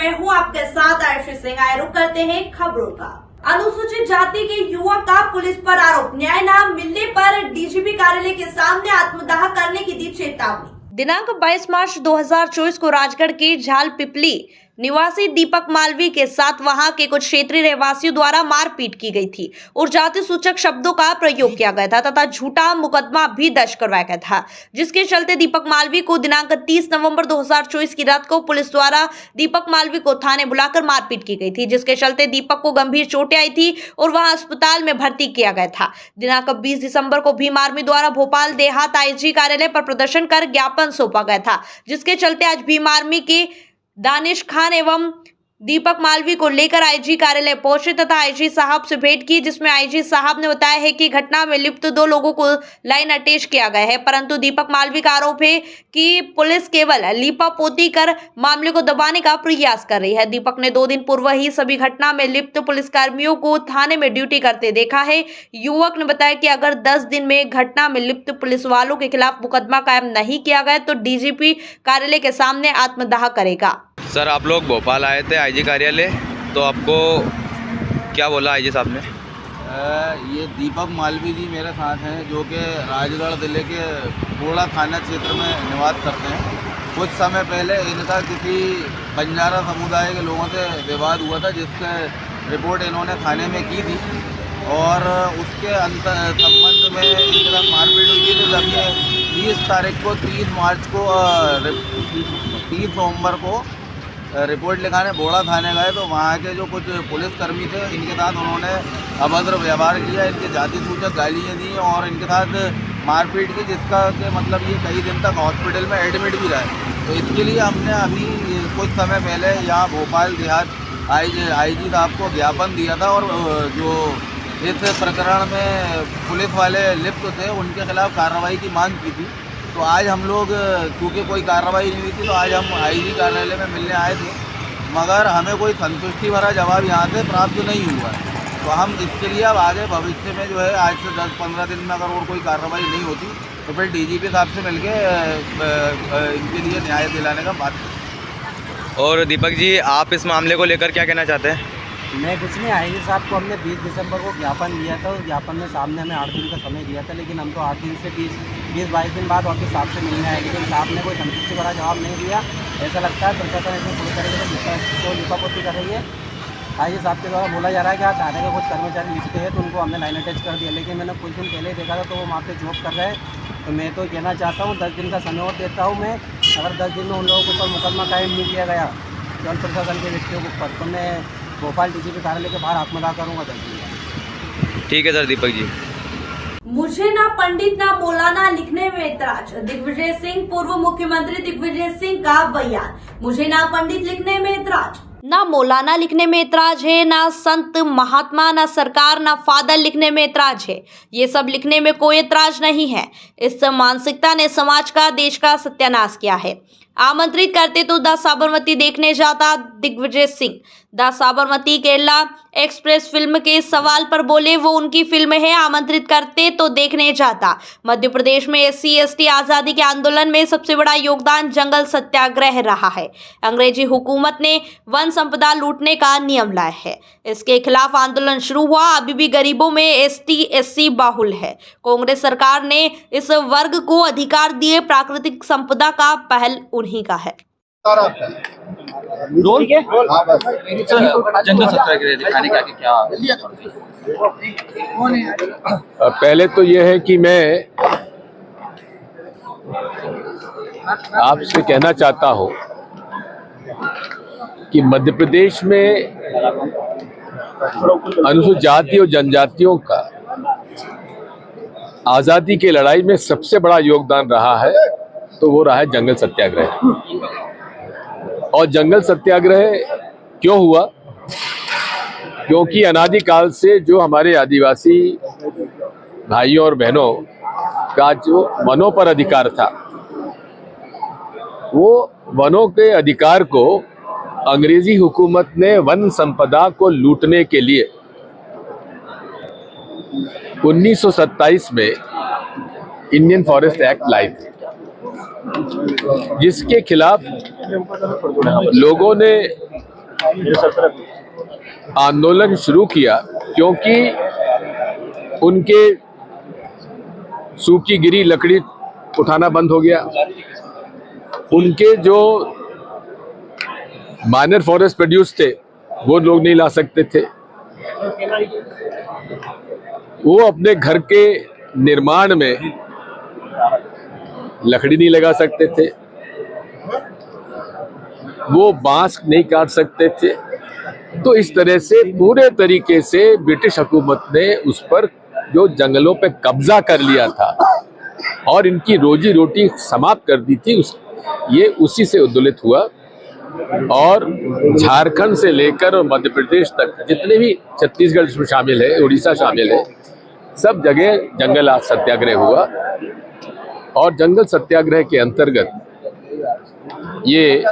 मैं हूं आपके साथ आयुषी सिंह। आए रुक करते हैं खबरों का। अनुसूचित जाति के युवक का पुलिस पर आरोप, न्याय न मिलने पर डीजीपी कार्यालय के सामने आत्मदाह करने की दी चेतावनी। दिनांक 22 मार्च 2024 को राजगढ़ के झाल पिपली निवासी दीपक मालवी के साथ वहां के कुछ क्षेत्रीय रहवासियों द्वारा मारपीट की गई थी और जाति सूचक शब्दों का प्रयोग किया गया था तथा झूठा मुकदमा भी दर्ज करवाया गया था, जिसके चलते दीपक मालवी को दिनांक 30 नवंबर 2024 की रात को पुलिस द्वारा दीपक मालवी को थाने बुलाकर मारपीट की गई थी, जिसके चलते दीपक को गंभीर चोटें आई थी और वहां अस्पताल में भर्ती किया गया था। दिनांक 20 दिसंबर को भीम आर्मी द्वारा भोपाल देहात आईजी कार्यालय पर प्रदर्शन कर ज्ञापन सौंपा गया था, जिसके चलते आज भीम आर्मी के दानिश खान एवं दीपक मालवी को लेकर आईजी कार्यालय पहुंचे तथा आईजी साहब से भेंट की, जिसमें आईजी साहब ने बताया है कि घटना में लिप्त 2 लोगों को लाइन अटैच किया गया है, परंतु दीपक मालवी का आरोप है कि पुलिस केवल लीपापोती कर मामले को दबाने का प्रयास कर रही है। दीपक ने 2 दिन पूर्व ही सभी घटना में लिप्त पुलिसकर्मियों को थाने में ड्यूटी करते देखा है। युवक ने बताया कि अगर 10 दिन में घटना में लिप्त पुलिस वालों के खिलाफ मुकदमा कायम नहीं किया गया तो डीजीपी कार्यालय के सामने आत्मदाह करेगा। सर, आप लोग भोपाल आए थे आईजी कार्यालय, तो आपको क्या बोला आईजी साहब ने? ये दीपक मालवी जी मेरे साथ हैं, जो कि राजगढ़ जिले के बोड़ा थाना क्षेत्र में निवास करते हैं। कुछ समय पहले इनका किसी बंजारा समुदाय के लोगों से विवाद हुआ था, जिसका रिपोर्ट इन्होंने थाने में की थी और उसके संबंध में इनके साथ मारपीट हुई थी। तो जब ये 30 तारीख को 30 नवंबर को रिपोर्ट लिखाने बोड़ा थाने गए, तो वहाँ के जो कुछ पुलिसकर्मी थे इनके साथ उन्होंने अभद्र व्यवहार किया, इनके जाति सूचक गालियाँ दी और इनके साथ मारपीट की, जिसका के मतलब ये कई दिन तक हॉस्पिटल में एडमिट भी रहे। तो इसके लिए हमने अभी कुछ समय पहले यहाँ भोपाल देहात आईजी साहब को ज्ञापन दिया था और जो इस प्रकरण में पुलिस वाले लिप्त थे उनके खिलाफ कार्रवाई की मांग की थी। तो आज हम लोग, क्योंकि कोई कार्रवाई नहीं हुई थी, तो आज हम आईजी कार्यालय में मिलने आए थे, मगर हमें कोई संतुष्टि भरा जवाब यहाँ से प्राप्त नहीं हुआ है। तो हम इसके लिए अब आगे भविष्य में जो है आज से 10-15 दिन में अगर और कोई कार्रवाई नहीं होती तो फिर डीजीपी साहब से मिलके इनके लिए न्याय दिलाने का बात करें। और दीपक जी, आप इस मामले को लेकर क्या कहना चाहते हैं? मैं कुछ नहीं, आईजी साहब को हमने 20 दिसंबर को ज्ञापन दिया था और ज्ञापन में सामने हमें 8 दिन का समय दिया था, लेकिन हम तो 8 दिन से 20-22 दिन बाद ऑफिस साहब से मिलने आए, लेकिन साहब ने कोई संतुष्टि भरा जवाब नहीं दिया। ऐसा लगता है प्रशासन इसमें पूरी तरीके से लिपापोती कर रही है। आईजी साहब के द्वारा बोला जा रहा है कि आज थाने के कुछ कर्मचारी लिखते हैं तो उनको हमने लाइन अटैच कर दिया, लेकिन मैंने कुछ दिन पहले देखा था तो वो वहाँ पे जॉब कर रहे हैं। तो मैं तो कहना चाहता हूँ 10 दिन का समय और देता हूँ मैं, अगर 10 दिन में उन लोगों के ऊपर मुकदमा कायम नहीं किया गया जल प्रशासन के व्यक्तियों के ऊपर, तो मैं भोपाल डीजीपी कार्यालय के बाहर आत्मदाह करूँगा 10 दिन। ठीक है सर। दीपक जी, मुझे ना पंडित ना मौलाना लिखने में ऐतराज, दिग्विजय सिंह। पूर्व मुख्यमंत्री दिग्विजय सिंह का बयान। मुझे ना पंडित लिखने में ऐतराज, ना मौलाना लिखने में ऐतराज है, ना संत महात्मा, ना सरकार, ना फादर लिखने में ऐतराज है। ये सब लिखने में कोई ऐतराज नहीं है। इस मानसिकता ने समाज का, देश का सत्यानाश किया है। आमंत्रित करते तो द साबरमती देखने जाता Digvijay Singh. The Sabarmati Kerala express film के सवाल पर बोले वो उनकी फिल्म है, आमंत्रित करते तो देखने जाता। मध्य प्रदेश में SC/ST आज़ादी के आंदोलन में सबसे बड़ा योगदान जंगल सत्याग्रह रहा है। अंग्रेजी हुकूमत ने वन संपदा लूटने का नियम लाया है, इसके खिलाफ आंदोलन शुरू हुआ। अभी भी गरीबों में ST/SC बाहुल है। कांग्रेस सरकार ने इस वर्ग को अधिकार दिए, प्राकृतिक संपदा का पहल उन्हीं का है। जंगल सत्याग्रह दिखाने का क्या? पहले तो यह है कि मैं आपसे कहना चाहता हूं कि मध्य प्रदेश में अनुसूचित जाति और जनजातियों का आजादी की लड़ाई में सबसे बड़ा योगदान रहा है, तो वो रहा है जंगल सत्याग्रह। और जंगल सत्याग्रह क्यों हुआ? क्योंकि अनादिकाल से जो हमारे आदिवासी भाइयों और बहनों का जो वनों पर अधिकार था, वो वनों के अधिकार को अंग्रेजी हुकूमत ने वन संपदा को लूटने के लिए 1927 में इंडियन फॉरेस्ट एक्ट लाई थी, जिसके खिलाफ लोगों ने आंदोलन शुरू किया क्योंकि उनके सूखी गिरी लकड़ी उठाना बंद हो गया। उनके जो माइनर फॉरेस्ट प्रोड्यूस थे वो लोग नहीं ला सकते थे। वो अपने घर के निर्माण में लकड़ी नहीं लगा सकते थे, वो बांस नहीं काट सकते थे। तो इस तरह से पूरे तरीके से ब्रिटिश हुकूमत ने उस पर जो जंगलों पे कब्जा कर लिया था और इनकी रोजी रोटी समाप्त कर दी थी, ये उसी से उद्दुलित हुआ। और झारखंड से लेकर और मध्य प्रदेश तक जितने भी, छत्तीसगढ़ इसमें शामिल है, उड़ीसा शामिल है, सब जगह जंगल आज सत्याग्रह हुआ। और जंगल सत्याग्रह के अंतर्गत ये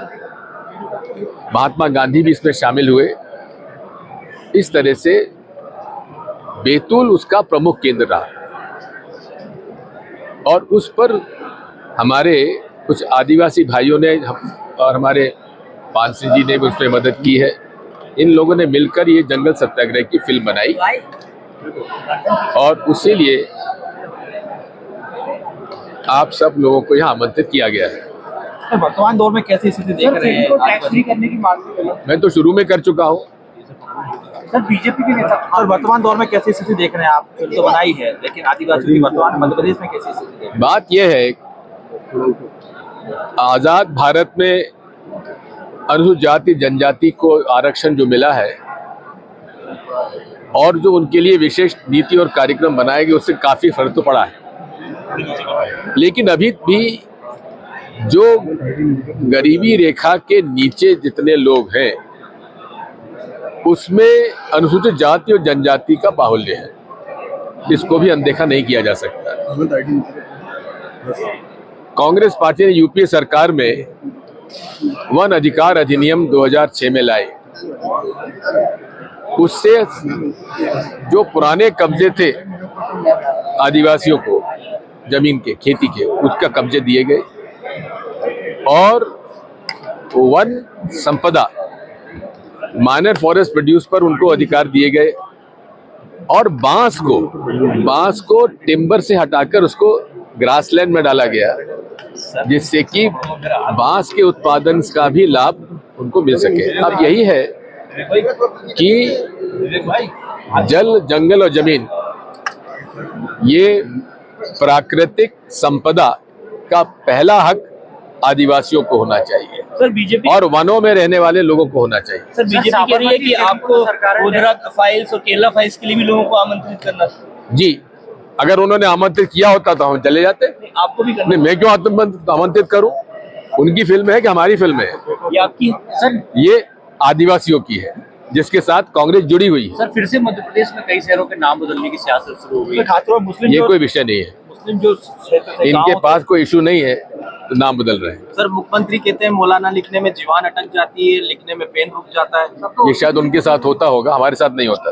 महात्मा गांधी भी इसमें शामिल हुए। इस तरह से बैतूल उसका प्रमुख केंद्र रहा और उस पर हमारे कुछ आदिवासी भाइयों ने और हमारे पानसिंह जी ने भी उसमें मदद की है। इन लोगों ने मिलकर ये जंगल सत्याग्रह की फिल्म बनाई और उसी लिए आप सब लोगों को यहाँ आमंत्रित किया गया है। वर्तमान दौर में कैसी स्थिति देख रहे हैं? टैक्स फ्री करने की मांग कर रहे हैं। मैं तो शुरू में कर चुका हूँ। सर बीजेपी के नेता और वर्तमान दौर में कैसी स्थिति देख रहे हैं? आप फिल्म तो बनाई है, लेकिन आदिवासियों की वर्तमान मध्य प्रदेश में कैसी स्थिति देख रहे हैं? बात यह है, आजाद भारत में अनुसूचित जाति जनजाति को आरक्षण जो मिला है और जो उनके लिए विशेष नीति और कार्यक्रम बनाए गए, उससे काफी फर्क तो पड़ा है। लेकिन अभी भी जो गरीबी रेखा के नीचे जितने लोग हैं, उसमें अनुसूचित जाति और जनजाति का बाहुल्य है। इसको भी अनदेखा नहीं किया जा सकता। कांग्रेस पार्टी ने यूपीए सरकार में वन अधिकार अधिनियम 2006 में लाई। उससे जो पुराने कब्जे थे आदिवासियों को जमीन के, खेती के, उसका कब्जे दिए गए और वन संपदा, माइनर फॉरेस्ट प्रोड्यूस पर उनको अधिकार दिए गए और बांस को टिम्बर से हटाकर उसको ग्रासलैंड में डाला गया, जिससे कि बांस के उत्पादन का भी लाभ उनको मिल सके। अब यही है कि जल, जंगल और जमीन, ये प्राकृतिक संपदा का पहला हक आदिवासियों को होना चाहिए। सर बीजेपी और वनों में रहने वाले लोगों को होना चाहिए। सर बीजेपी कह रही है कि आपको गोधरा फाइल्स और केरला फाइल्स के लिए भी लोगों को आमंत्रित करना चाहिए। जी, अगर उन्होंने आमंत्रित किया होता तो हम चले जाते। आपको भी करना। नहीं, मैं क्यों आमंत्रित करूं? उनकी फिल्म है कि हमारी फिल्म है? ये आपकी सर? ये आदिवासियों की है, जिसके साथ कांग्रेस जुड़ी हुई है। सर फिर से मध्य प्रदेश में कई शहरों के नाम बदलने की सियासत शुरू हो गई है। मुस्लिम ये कोई विषय नहीं है, मुस्लिम जो क्षेत्र थे, इनके पास कोई इशू नहीं है तो नाम बदल रहे हैं। सर मुख्यमंत्री कहते हैं मौलाना लिखने में जीवान अटक जाती है, लिखने में पेन रुक जाता है। ये शायद उनके साथ होता होगा, हमारे साथ नहीं होता।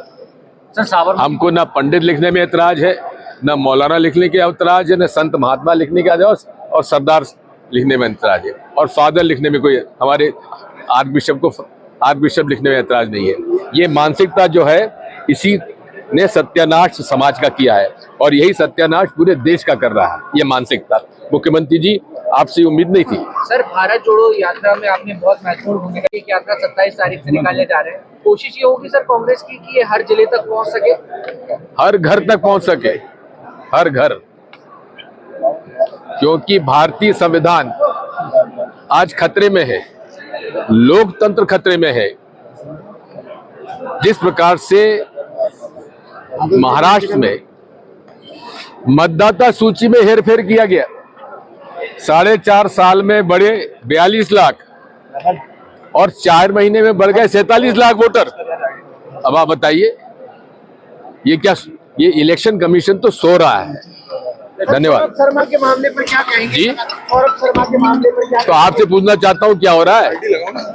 सर साबरमती हमको ना पंडित लिखने में ऐतराज है, ना मौलाना लिखने के ऐतराज है, ना संत महात्मा लिखने के ऐतराज, और सरदार लिखने में ऐतराज है, और फादर लिखने में कोई, हमारे आर्क बिशप लिखने में ऐतराज नहीं है। ये मानसिकता जो है, इसी ने सत्यानाश समाज का किया है और यही सत्यानाश पूरे देश का कर रहा है, ये मानसिकता। मुख्यमंत्री जी, आपसे उम्मीद नहीं थी। सर भारत जोड़ो यात्रा में आपने बहुत महत्वपूर्ण भूमिका की। यात्रा 27 तारीख से निकाले जा रहे हैं। कोशिश ये होगी सर कांग्रेस की कि ये हर जिले तक पहुंच सके, हर घर तक पहुंच सके, हर घर, क्योंकि भारतीय संविधान आज खतरे में है, लोकतंत्र खतरे में है। जिस प्रकार से महाराष्ट्र में मतदाता सूची में हेरफेर किया गया, 4.5 साल में बढ़े 42 लाख और 4 महीने में बढ़ गए 47 लाख वोटर। अब आप बताइए, ये क्या, ये इलेक्शन कमीशन तो सो रहा है। धन्यवाद। शर्मा के मामले पर क्या कहेंगे जी, सौरभ शर्मा के मामले पर क्या तो आपसे पूछना चाहता हूं क्या हो रहा है।